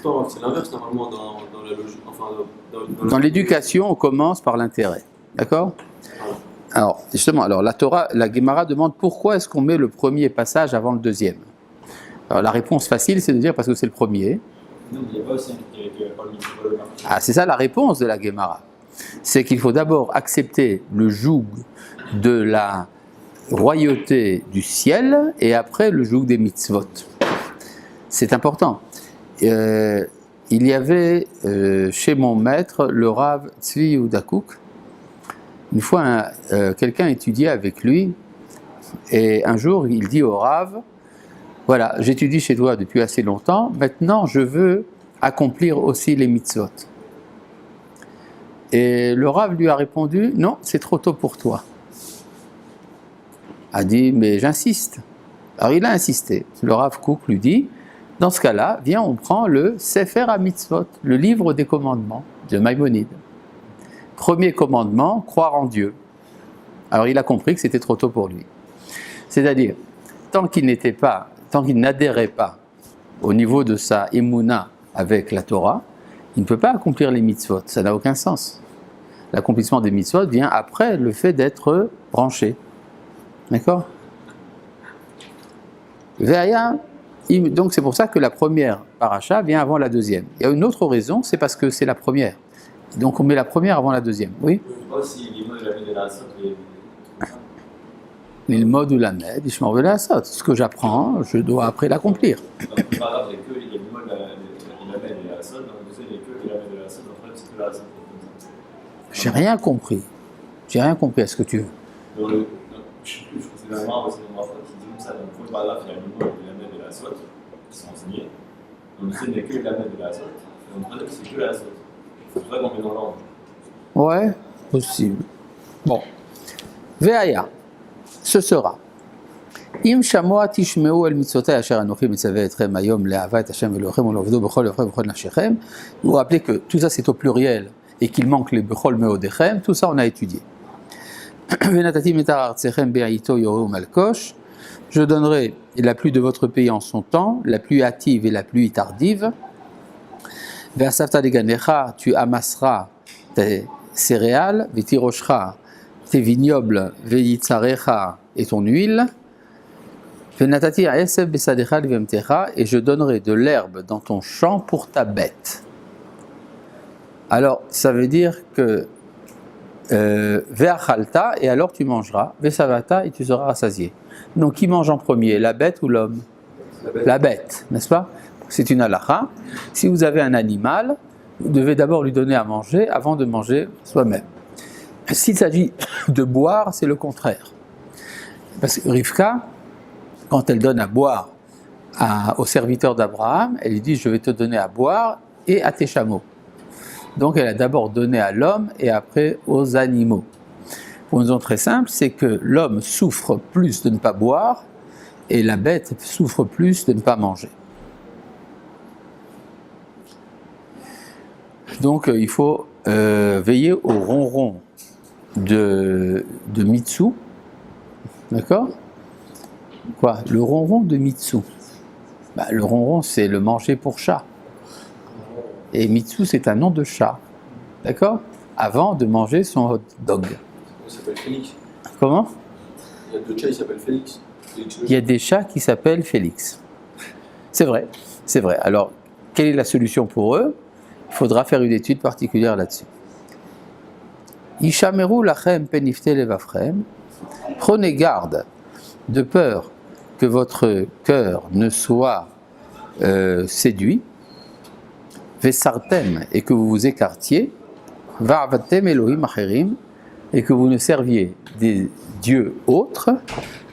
Pourtant, c'est l'inverse normalement dans la logique. Enfin, dans l'éducation, on commence par l'intérêt. D'accord? Alors, justement, la Torah, la Gemara demande pourquoi est-ce qu'on met le premier passage avant le deuxième. Alors, la réponse facile, c'est de dire parce que c'est le premier. Non, il n'y a pas aussi un mitzvot. Ah, c'est ça la réponse de la Gemara. C'est qu'il faut d'abord accepter le joug de la royauté du ciel et après le joug des mitzvot. C'est important. Il y avait chez mon maître, le Rav Tzvi Udakouk, une fois quelqu'un étudiait avec lui et un jour il dit au Rav, voilà, j'étudie chez toi depuis assez longtemps, maintenant je veux accomplir aussi les mitzvot. Et le Rav lui a répondu, non, c'est trop tôt pour toi. A dit, mais j'insiste. Alors il a insisté. Le Rav Kook lui dit, dans ce cas-là, viens, on prend le Sefer HaMitzvot, le livre des commandements de Maïmonide. Premier commandement, croire en Dieu. Alors il a compris que c'était trop tôt pour lui. C'est-à-dire, tant qu'il n'adhérait pas au niveau de sa émouna avec la Torah, il ne peut pas accomplir les mitzvot. Ça n'a aucun sens. L'accomplissement des mitzvot vient après le fait d'être branché. D'accord? Donc c'est pour ça que la première paracha vient avant la deuxième. Il y a une autre raison, c'est parce que c'est la première. Donc on met la première avant la deuxième. Oui? Aussi, l'image de la Médération, L'ilmod ou la med, Ishmor ve la'asot. Ce que j'apprends, je dois après l'accomplir. par exemple, il y a que l'image de la Médération, et la Sod, donc vous savez, il n'y a que la Médération, donc là, c'est que la Sod. J'ai rien compris. J'ai rien compris à ce que tu veux. Je crois que c'est la Mara, c'est la Mara qui dit comme ça. Dans le premier paragraphe, il y a l'image de la Médération, de la Sod, qui sont enseignés. Donc vous savez, il n'y a que la Médération, de la Sod, et dans le troisième, c'est que la Sod. C'est pour ça qu'on met dans l'ordre. Ouais, possible. Bon. Ve'aya. Ce sera. Im shamoa tishmeu el mitzvotai asher anochi mitzaveh etchem hayom le'avat Hashem Elohim u'lovdo b'chol levchem b'chol nafshechem. Vous vous rappelez que tout ça c'est au pluriel et qu'il manque les b'chol meodechem. Tout ça on a étudié. Venatati mitar artzechem be'ayito yoreu malkosh. Je donnerai la pluie de votre pays en son temps, la pluie hâtive et la pluie tardive. Ve'asavta leganecha, tu amasseras tes céréales, ve'tiroshcha tes vignobles, ve'yitzarecha et ton huile, ve'natati ha'eseb besadecha le'vemtecha, et je donnerai de l'herbe dans ton champ pour ta bête. Alors, ça veut dire que ve'achalta, et alors tu mangeras, ve'savata, et tu seras rassasié. Donc, qui mange en premier, la bête ou l'homme? La bête, n'est-ce pas? C'est une halakha. Si vous avez un animal, vous devez d'abord lui donner à manger avant de manger soi-même. S'il s'agit de boire, c'est le contraire. Parce que Rivka, quand elle donne à boire au serviteur d'Abraham, elle lui dit « je vais te donner à boire et à tes chameaux ». Donc elle a d'abord donné à l'homme et après aux animaux. Pour une raison très simple, c'est que l'homme souffre plus de ne pas boire et la bête souffre plus de ne pas manger. Donc il faut veiller au ronron de Mitsu, d'accord? Quoi? Le ronron de Mitsu. Le ronron, c'est le manger pour chat. Et Mitsu, c'est un nom de chat, d'accord? Avant de manger son hot dog. Il s'appelle Félix. Comment? Il y a deux chats, ils s'appellent Félix. Il y a des chats qui s'appellent Félix. C'est vrai, c'est vrai. Alors, quelle est la solution pour eux? Il faudra faire une étude particulière là-dessus. Ishameru lachem penifte levafrem. Prenez garde de peur que votre cœur ne soit séduit, vesartem, et que vous vous écartiez, va'avatem Elohim acherim, et que vous ne serviez des dieux autres,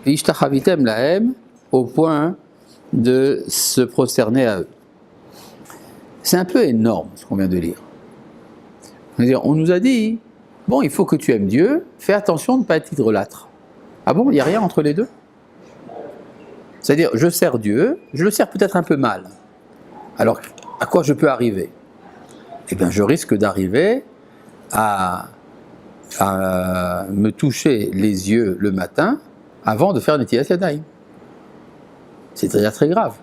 ishtachavitem lahem, au point de se prosterner à eux. C'est un peu énorme ce qu'on vient de lire. C'est-à-dire, on nous a dit, bon, il faut que tu aimes Dieu, fais attention de ne pas être idolâtre. Ah bon, il n'y a rien entre les deux? C'est-à-dire, je sers Dieu, je le sers peut-être un peu mal. Alors, à quoi je peux arriver? Eh bien, je risque d'arriver à me toucher les yeux le matin avant de faire Netilat Yadayim. C'est très, très grave,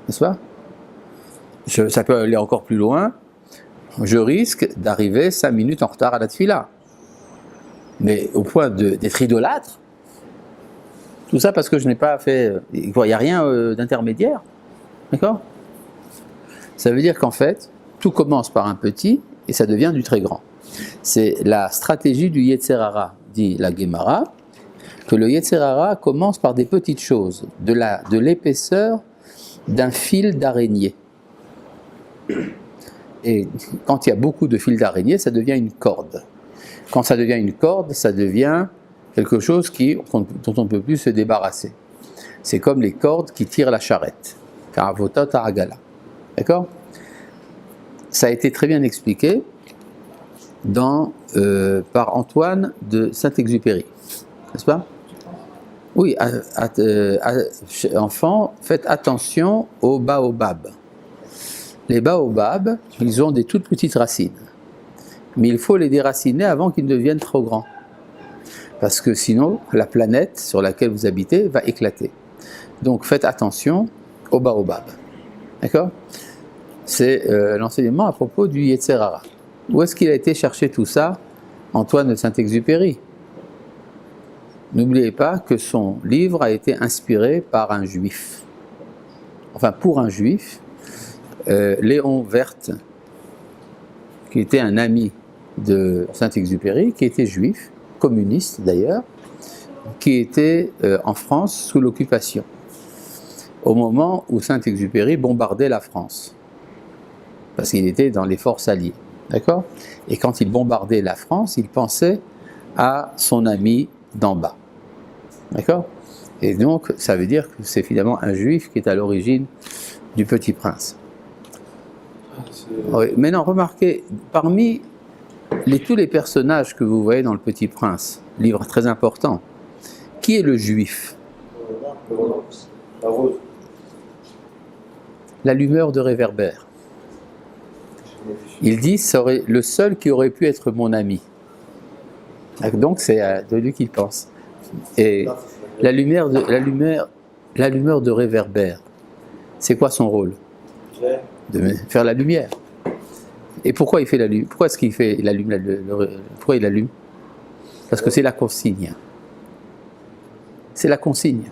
n'est-ce pas? Ça peut aller encore plus loin. Je risque d'arriver 5 minutes en retard à la tefila. Mais au point d'être idolâtre, tout ça parce que je n'ai pas fait... Il n'y a rien d'intermédiaire. D'accord? Ça veut dire qu'en fait, tout commence par un petit et ça devient du très grand. C'est la stratégie du Yetzer Hara, dit la Gemara, que le Yetzer Hara commence par des petites choses, de l'épaisseur d'un fil d'araignée. Et quand il y a beaucoup de fils d'araignée, ça devient une corde. Quand ça devient une corde, ça devient quelque chose dont on ne peut plus se débarrasser. C'est comme les cordes qui tirent la charrette. Karavotot Aragala. D'accord? Ça a été très bien expliqué par Antoine de Saint-Exupéry. N'est-ce pas? Oui, enfants, faites attention aux baobabs. Les baobabs, ils ont des toutes petites racines. Mais il faut les déraciner avant qu'ils ne deviennent trop grands. Parce que sinon, la planète sur laquelle vous habitez va éclater. Donc faites attention aux baobabs. D'accord? C'est l'enseignement à propos du Yetzer Hara. Où est-ce qu'il a été chercher tout ça, Antoine de Saint-Exupéry? N'oubliez pas que son livre a été inspiré par un juif. Enfin, pour un juif, Léon Werth, qui était un ami de Saint-Exupéry, qui était juif, communiste d'ailleurs, qui était en France sous l'occupation, au moment où Saint-Exupéry bombardait la France, parce qu'il était dans les forces alliées, d'accord? Et quand il bombardait la France, il pensait à son ami d'en bas, d'accord? Et donc, ça veut dire que c'est finalement un juif qui est à l'origine du Petit Prince. Oui, mais non, remarquez, parmi tous les personnages que vous voyez dans le Petit Prince, livre très important, qui est le juif? L'allumeur de réverbère. Il dit, c'est le seul qui aurait pu être mon ami. Donc c'est de lui qu'il pense. Et l'allumeur de réverbère, c'est quoi son rôle? De faire la lumière. Et pourquoi il fait la lumière? Pourquoi est-ce qu'il fait pourquoi il allume? Parce que c'est la consigne. C'est la consigne.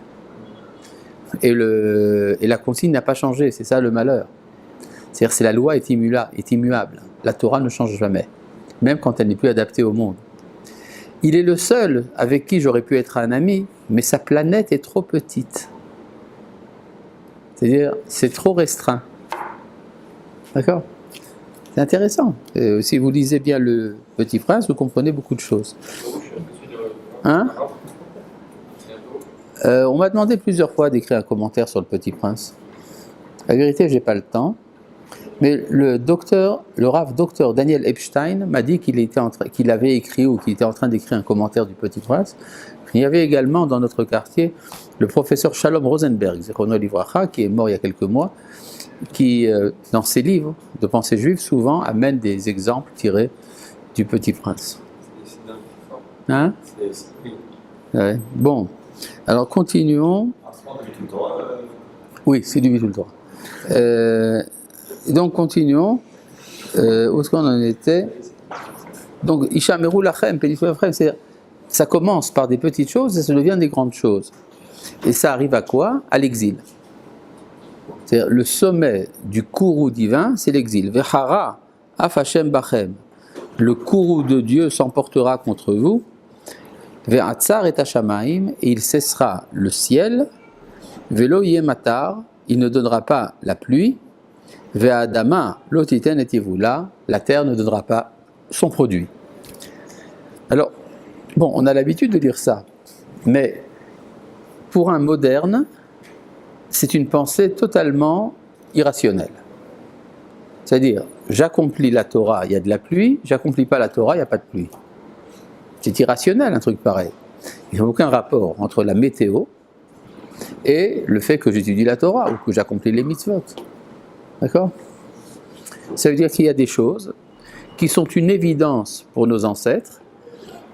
Et la consigne n'a pas changé, c'est ça le malheur. C'est-à-dire que la loi est immuable. La Torah ne change jamais, même quand elle n'est plus adaptée au monde. Il est le seul avec qui j'aurais pu être un ami, mais sa planète est trop petite. C'est-à-dire, c'est trop restreint. D'accord? C'est intéressant. Si vous lisez bien le Petit Prince, vous comprenez beaucoup de choses. Hein? On m'a demandé plusieurs fois d'écrire un commentaire sur le Petit Prince. La vérité, je n'ai pas le temps. Mais le Rav docteur Daniel Epstein m'a dit qu'il avait écrit ou qu'il était en train d'écrire un commentaire du Petit Prince. Il y avait également dans notre quartier le professeur Shalom Rosenberg, Zichrono Livracha, qui est mort il y a quelques mois, qui, dans ses livres de pensée juive, souvent amène des exemples tirés du Petit Prince. Hein? Ouais. Bon, alors continuons. Oui, c'est du Bitul Torah. Donc continuons. Où est-ce qu'on en était? Donc, Ishameru Lachem, ça commence par des petites choses et ça devient des grandes choses. Et ça arrive à quoi? À l'exil. C'est-à-dire le sommet du courroux divin, c'est l'exil. Vechara afashem bachem. Le courroux de Dieu s'emportera contre vous. Ve'atzar et hashamaim, et il cessera le ciel. Velo yematar, il ne donnera pas la pluie. Ve'adama lotiten etivula, la terre ne donnera pas son produit. Alors, bon, on a l'habitude de dire ça, mais pour un moderne, c'est une pensée totalement irrationnelle. C'est-à-dire, j'accomplis la Torah, il y a de la pluie, j'accomplis pas la Torah, il n'y a pas de pluie. C'est irrationnel un truc pareil. Il n'y a aucun rapport entre la météo et le fait que j'étudie la Torah ou que j'accomplis les mitzvot. D'accord ? Ça veut dire qu'il y a des choses qui sont une évidence pour nos ancêtres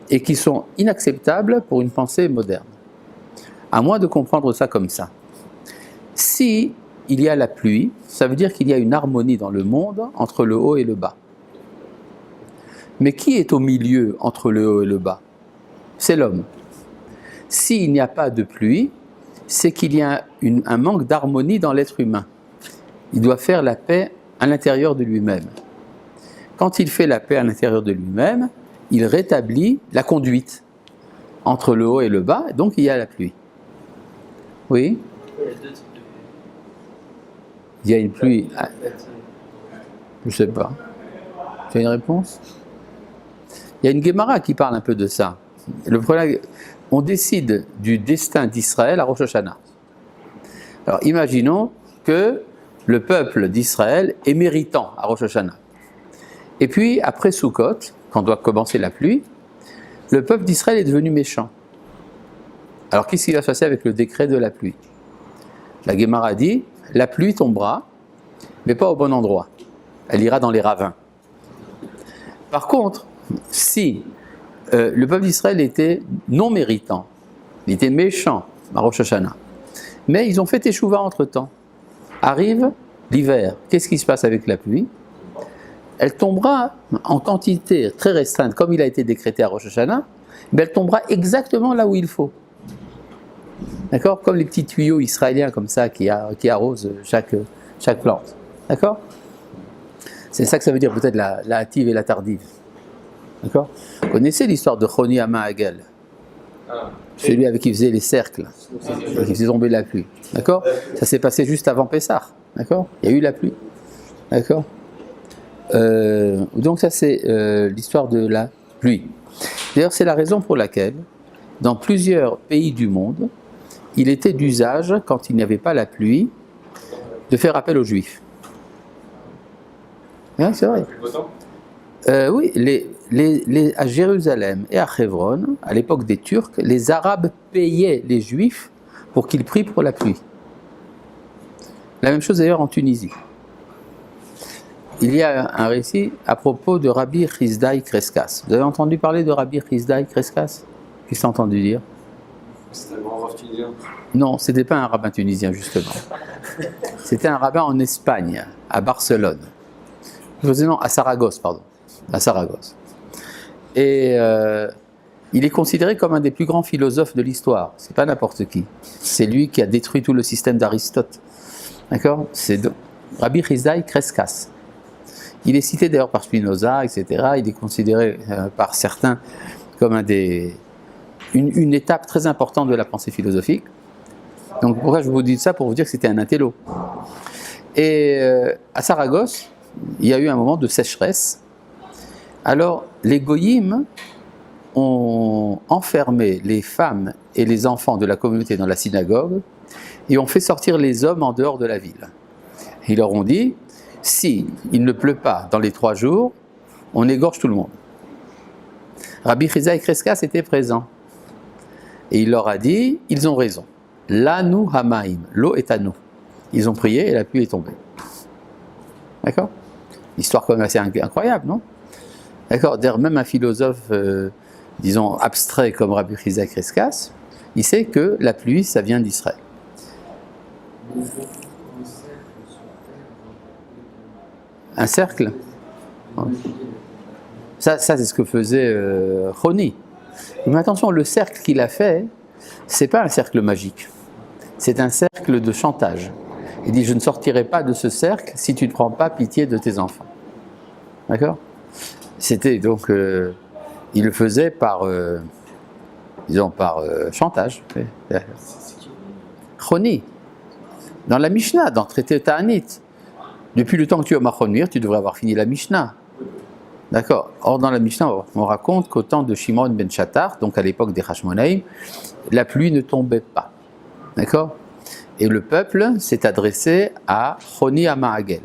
et qui sont inacceptables pour une pensée moderne. À moins de comprendre ça comme ça. Si il y a la pluie, ça veut dire qu'il y a une harmonie dans le monde entre le haut et le bas. Mais qui est au milieu entre le haut et le bas ? C'est l'homme. S'il n'y a pas de pluie, c'est qu'il y a un manque d'harmonie dans l'être humain. Il doit faire la paix à l'intérieur de lui-même. Quand il fait la paix à l'intérieur de lui-même, il rétablit la conduite entre le haut et le bas, donc il y a la pluie. Oui ? Il y a deux types de Il y a une pluie. Je ne sais pas. Tu as une réponse ? Il y a une Gemara qui parle un peu de ça. Le problème, on décide du destin d'Israël à Rosh Hashanah. Alors imaginons que le peuple d'Israël est méritant à Rosh Hashanah. Et puis après Sukkot, quand doit commencer la pluie, le peuple d'Israël est devenu méchant. Alors qu'est-ce qui va se passer avec le décret de la pluie ? La Gemara dit, la pluie tombera, mais pas au bon endroit. Elle ira dans les ravins. Par contre, si le peuple d'Israël était non méritant, il était méchant à Rosh Hashanah, mais ils ont fait Teshuvah entre-temps. Arrive l'hiver, qu'est-ce qui se passe avec la pluie ? Elle tombera en quantité très restreinte, comme il a été décrété à Rosh Hashanah, mais elle tombera exactement là où il faut. D'accord ? Comme les petits tuyaux israéliens comme ça qui arrosent chaque plante. D'accord ? C'est ça que ça veut dire peut-être la hâtive et la tardive. D'accord ? Vous connaissez l'histoire de Choni Hamahagel ? Celui avec qui faisait les cercles, qui faisait tomber la pluie. D'accord ? Ça s'est passé juste avant Pessah. D'accord ? Il y a eu la pluie. D'accord ? Donc ça c'est l'histoire de la pluie. D'ailleurs c'est la raison pour laquelle dans plusieurs pays du monde il était d'usage, quand il n'y avait pas la pluie, de faire appel aux Juifs. Hein, c'est vrai. Oui, à Jérusalem et à Hebron, à l'époque des Turcs, les Arabes payaient les Juifs pour qu'ils prient pour la pluie. La même chose d'ailleurs en Tunisie. Il y a un récit à propos de Rabbi Chizdai Crescas. Vous avez entendu parler de Rabbi Chizdai Crescas ? Qu'est-ce que tu as entendu dire ? C'était un grand rabbin tunisien. Non, ce n'était pas un rabbin tunisien, justement. C'était un rabbin en Espagne, à Barcelone. Non, à Saragosse, pardon. À Saragosse. Et il est considéré comme un des plus grands philosophes de l'histoire. C'est pas n'importe qui. C'est lui qui a détruit tout le système d'Aristote. D'accord ? C'est Rabbi Chizdai Crescas. Il est cité d'ailleurs par Spinoza, etc. Il est considéré par certains comme une étape très importante de la pensée philosophique. Donc pourquoi je vous dis ça ? Pour vous dire que c'était un intello. Et à Saragosse, il y a eu un moment de sécheresse. Alors les goyim ont enfermé les femmes et les enfants de la communauté dans la synagogue et ont fait sortir les hommes en dehors de la ville. Ils leur ont dit, si il ne pleut pas dans les 3 jours, on égorge tout le monde. Rabbi Chizdai Crescas était présent. Et il leur a dit, ils ont raison. Lanu hamaim, l'eau est à nous. Ils ont prié et la pluie est tombée. D'accord ? Histoire quand même assez incroyable, non ? D'accord ? D'ailleurs, même un philosophe, disons, abstrait comme Rabbi Chizdai Crescas, il sait que la pluie, ça vient d'Israël. Un cercle ? Ça c'est ce que faisait Choni. Mais attention, le cercle qu'il a fait, c'est pas un cercle magique. C'est un cercle de chantage. Il dit, je ne sortirai pas de ce cercle si tu ne prends pas pitié de tes enfants. D'accord ? C'était donc, il le faisait par, disons, par chantage. Choni. Dans la Mishnah, dans le traité Ta'anit. Depuis le temps que tu es au Machonir, tu devrais avoir fini la Mishnah. D'accord. Or, dans la Mishnah, on raconte qu'au temps de Shimon ben Shattar, donc à l'époque des Hashmonaïm, la pluie ne tombait pas. D'accord. Et le peuple s'est adressé à Choni Amahagel.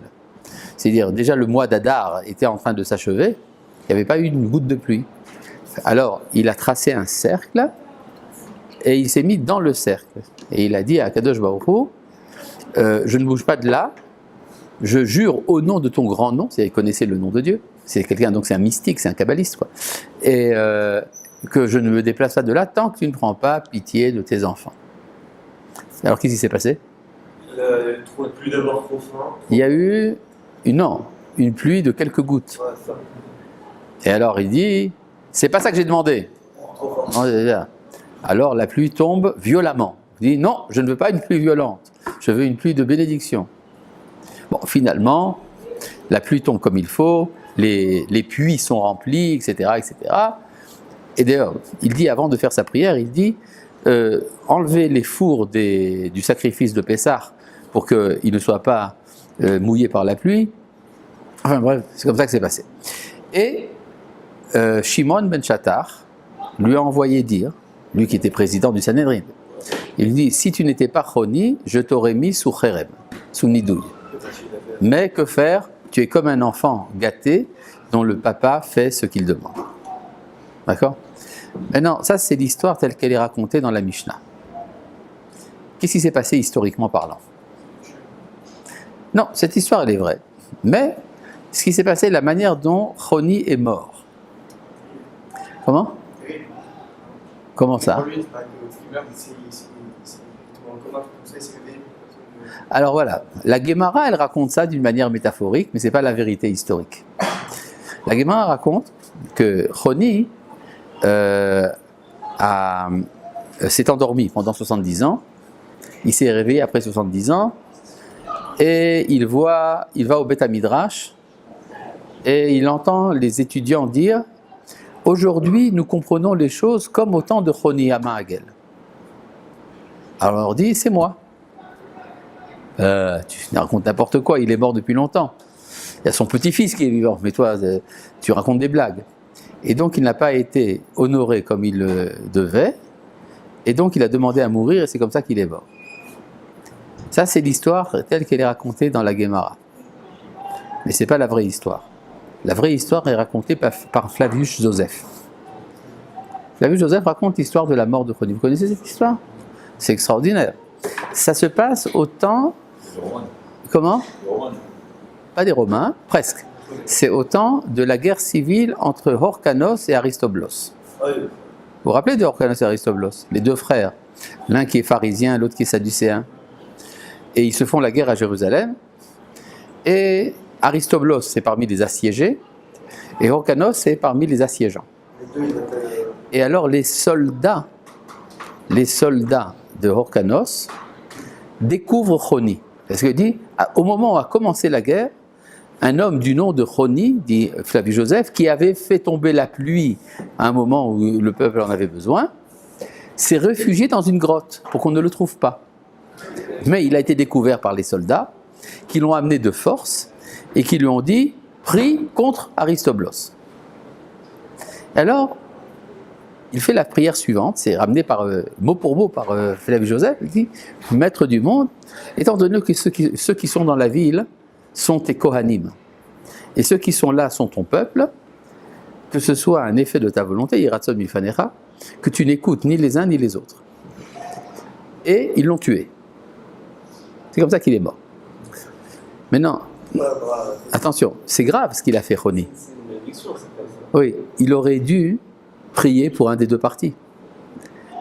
C'est-à-dire, déjà le mois d'Adar était en train de s'achever, il n'y avait pas eu une goutte de pluie. Alors, il a tracé un cercle, et il s'est mis dans le cercle. Et il a dit à Kadosh Baruch Hu, je ne bouge pas de là, je jure au nom de ton grand nom, c'est-à-dire, il connaissait le nom de Dieu, c'est quelqu'un, donc c'est un mystique, c'est un kabbaliste, quoi. Et que je ne me déplace pas de là tant que tu ne prends pas pitié de tes enfants. Alors, qu'est-ce qui s'est passé? La pluie d'abord trop fin. Il y a eu une pluie de quelques gouttes. Ouais, ça. Et alors il dit, c'est pas ça que j'ai demandé. Trop fort. Alors la pluie tombe violemment. Il dit, non, je ne veux pas une pluie violente, je veux une pluie de bénédiction. Bon, finalement, la pluie tombe comme il faut, les puits sont remplis, etc., etc. Et d'ailleurs, il dit, avant de faire sa prière, il dit, enlevez les fours du sacrifice de Pessah pour qu'ils ne soient pas mouillés par la pluie. Enfin bref, c'est comme ça que c'est passé. Et Shimon ben Shattar lui a envoyé dire, lui qui était président du Sanhédrin, il dit, si tu n'étais pas Choni, je t'aurais mis sous Kherem, sous Nidouille. Mais que faire? Tu es comme un enfant gâté dont le papa fait ce qu'il demande. D'accord? Maintenant, ça c'est l'histoire telle qu'elle est racontée dans la Mishnah. Qu'est-ce qui s'est passé historiquement parlant? Non, cette histoire elle est vraie. Mais ce qui s'est passé, la manière dont Choni est mort. Comment? Comment ça? Alors voilà, la Guémara elle raconte ça d'une manière métaphorique, mais ce n'est pas la vérité historique. La Guémara raconte que Choni s'est endormi pendant 70 ans, il s'est réveillé après 70 ans, et il va au Beth Midrash, et il entend les étudiants dire « Aujourd'hui, nous comprenons les choses comme au temps de Choni Amahagel. » Alors on leur dit « C'est moi. » Tu racontes n'importe quoi, il est mort depuis longtemps. Il y a son petit-fils qui est vivant, mais toi, tu racontes des blagues. Et donc il n'a pas été honoré comme il le devait, et donc il a demandé à mourir, et c'est comme ça qu'il est mort. Ça, c'est l'histoire telle qu'elle est racontée dans la Guémara. Mais ce n'est pas la vraie histoire. La vraie histoire est racontée par Flavius Joseph. Flavius Joseph raconte l'histoire de la mort de Choni. Vous connaissez cette histoire? C'est extraordinaire. Ça se passe au temps... Comment? Pas des Romains, presque. C'est au temps de la guerre civile entre Hyrcanos et Aristoblos. Vous vous rappelez de Hyrcanos et Aristoblos? Les deux frères. L'un qui est pharisien, l'autre qui est sadducéen. Et ils se font la guerre à Jérusalem. Et Aristoblos, c'est parmi les assiégés. Et Hyrcanos, c'est parmi les assiégeants. Et alors les soldats de Hyrcanos découvrent Choni. Parce qu'il dit, au moment où a commencé la guerre, un homme du nom de Choni, dit Flavius Joseph, qui avait fait tomber la pluie à un moment où le peuple en avait besoin, s'est réfugié dans une grotte pour qu'on ne le trouve pas. Mais il a été découvert par les soldats qui l'ont amené de force et qui lui ont dit « Prie contre Aristoblos ». Alors, il fait la prière suivante, c'est ramené mot pour mot par Flavius Joseph, il dit « Maître du monde, étant donné que ceux qui sont dans la ville sont tes Kohanim, et ceux qui sont là sont ton peuple, que ce soit un effet de ta volonté, Yiratzon Mifanecha, que tu n'écoutes ni les uns ni les autres. » Et ils l'ont tué. C'est comme ça qu'il est mort. Maintenant, attention, c'est grave ce qu'il a fait Choni. C'est une malédiction, c'est pas ça. Oui, il aurait dû prier pour un des deux partis.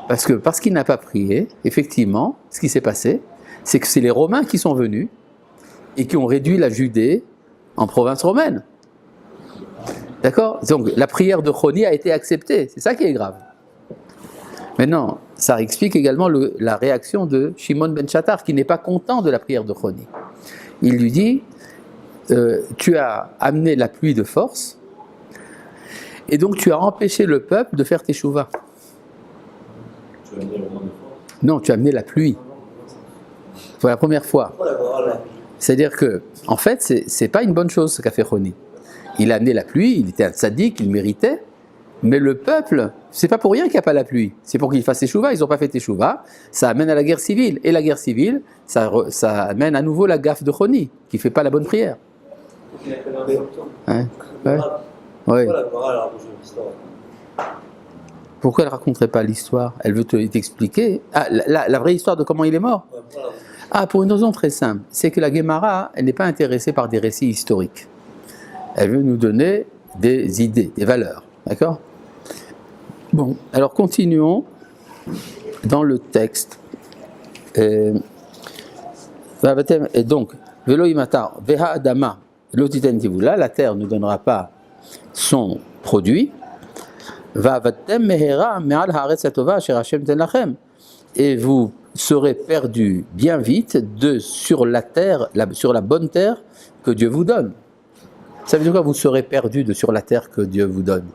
Parce qu'il n'a pas prié, effectivement, ce qui s'est passé, c'est que c'est les Romains qui sont venus et qui ont réduit la Judée en province romaine. D'accord? Donc la prière de Choni a été acceptée, c'est ça qui est grave. Maintenant, ça explique également la réaction de Shimon ben Shattar, qui n'est pas content de la prière de Choni. Il lui dit, tu as amené la pluie de force, et donc tu as empêché le peuple de faire teshuva. Tu as amené le monde de force. Non, tu as amené la pluie. pour la première fois. Pourquoi la Gemara, là? C'est-à-dire que, en fait, c'est pas une bonne chose ce qu'a fait Roni. Il a amené la pluie, il était un tzaddik, il méritait, mais le peuple, c'est pas pour rien qu'il n'y a pas la pluie. C'est pour qu'ils fassent teshuva, ils n'ont pas fait teshuva, ça amène à la guerre civile. Et la guerre civile, ça amène à nouveau la gaffe de Roni, qui fait pas la bonne prière. Hein? Ouais. Ouais. Pourquoi la Gemara, elle a raconté l'histoire? Pourquoi elle raconterait pas l'histoire? Elle veut t'expliquer. Ah, la vraie histoire de comment il est mort? Ouais, voilà. Ah, pour une raison très simple, c'est que la Gemara, elle n'est pas intéressée par des récits historiques. Elle veut nous donner des idées, des valeurs, d'accord? Bon, alors continuons dans le texte. Et donc, Velo imatar, veha adama, lotiten tivula, la terre ne donnera pas son produit. Va'avatem mehera me'al haaretz hatova asher Hashem ten lachem. Et vous serez perdus bien vite sur la terre, sur la bonne terre que Dieu vous donne. Ça veut dire quoi, vous serez perdus sur la terre que Dieu vous donne?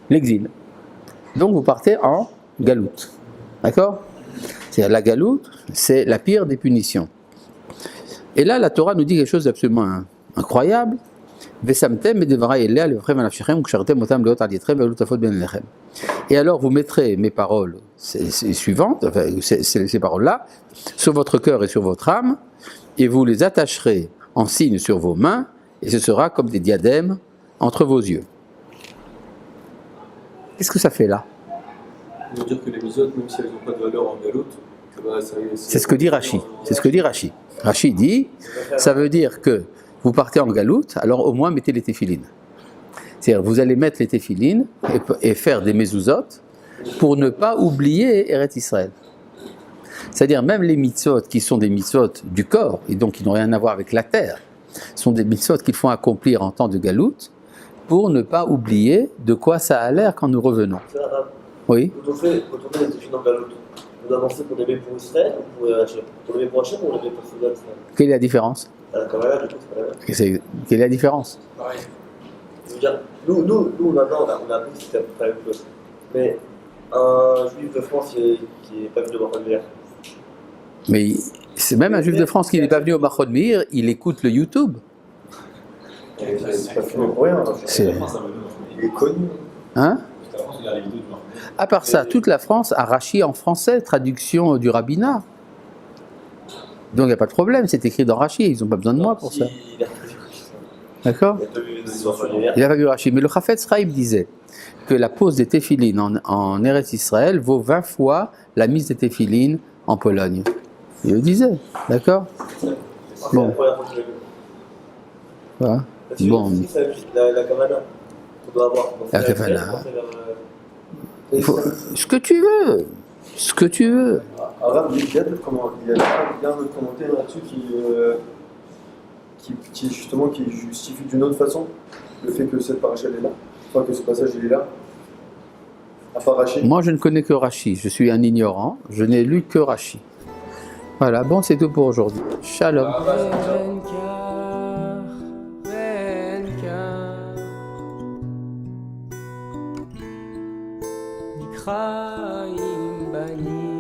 L'exil. Donc vous partez en galoute. D'accord? C'est-à-dire la galoute, c'est la pire des punitions. Et là, la Torah nous dit quelque chose d'absolument incroyable. Et alors vous mettrez mes paroles suivantes, enfin, ces paroles-là, sur votre cœur et sur votre âme, et vous les attacherez en signe sur vos mains, et ce sera comme des diadèmes entre vos yeux. Qu'est-ce que ça fait là? Ça veut dire que les misotes, même si elles n'ont pas de valeur en galoute, c'est ce que dit Rashi. C'est ce que dit Rashi. Rashi dit, ça veut dire que vous partez en galoute, alors au moins mettez les téphilines. C'est-à-dire, vous allez mettre les téphilines et faire des mezuzot pour ne pas oublier Eretz Israël. C'est-à-dire, même les mitzvot qui sont des mitzvot du corps, et donc qui n'ont rien à voir avec la terre, sont des mitzvot qu'il faut accomplir en temps de galoute pour ne pas oublier de quoi ça a l'air quand nous revenons. Oui. Quand on fait les téphilines en galoute, on doit avancer pour lever pour Israël ou pour Hachem? Pour lever pour Hachem ou pour lever pour Soudan? Quelle est la différence? À la Kabbalah, du coup, c'est pas la même. Quelle est la différence? Pareil. Je veux dire, nous maintenant, on a appris que c'était à peu près la même chose. Mais un juif de France qui n'est pas venu de Mahon Meir. Mais c'est même un juif de France qui n'est pas venu au Mahon Meir, il écoute le YouTube. C'est pas fini pour rien. Il est connu. Hein? À part ça, toute la France a Rashi en français, traduction du rabbinat. Donc il n'y a pas de problème, c'est écrit dans Rashi, ils n'ont pas besoin de moi pour ça. D'accord? Il n'a pas vu Rashi. Mais le Chafetz Chaim disait que la pose des téphilines en Eretz Israël vaut 20 fois la mise des téphilines en Pologne. Il le disait, d'accord? Bon. Voilà. Bon. La Kavanah qu'on doit avoir. La Kavanah. Ce que tu veux. Ce que tu veux. Arabe, il y a un autre commentaire là-dessus qui justement qui justifie d'une autre façon le fait que cette paracha est là, enfin que ce passage il est là. À part Rashi. Moi je ne connais que Rashi, je suis un ignorant, je n'ai lu que Rashi. Voilà, bon c'est tout pour aujourd'hui. Shalom. חיים בנים